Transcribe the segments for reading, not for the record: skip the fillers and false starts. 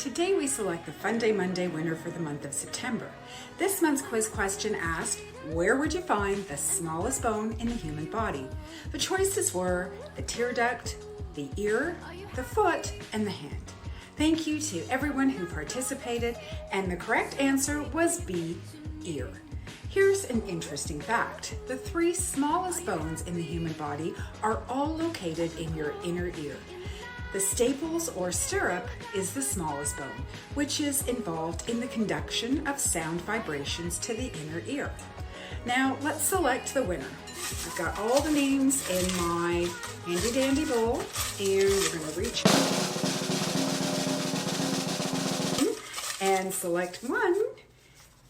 Today we select the FunDay Monday winner for the month of September. This month's quiz question asked, where would you find the smallest bone in the human body? The choices were the tear duct, the ear, the foot, and the hand. Thank you to everyone who participated, and the correct answer was B, ear. Here's an interesting fact. The 3 smallest bones in the human body are all located in your inner ear. The stapes or stirrup is the smallest bone, which is involved in the conduction of sound vibrations to the inner ear. Now let's select the winner. I've got all the names in my handy dandy bowl, and we're going to reach and select one,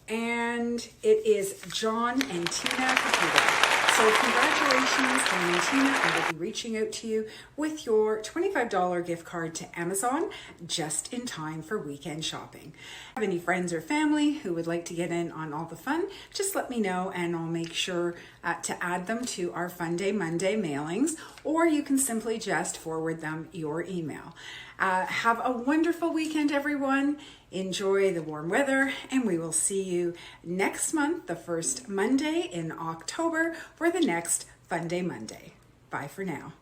and it is John and Tina Caledon. So congratulations, John and Tina. I will be reaching out to you with your $25 gift card to Amazon just in time for weekend shopping. If you have any friends or family who would like to get in on all the fun, just let me know and I'll make sure to add them to our FunDay Monday mailings, or you can simply just forward them your email. Have a wonderful weekend, everyone. Enjoy the warm weather, and we will see you next month, the first Monday in October, for the next FunDay Monday. Bye for now.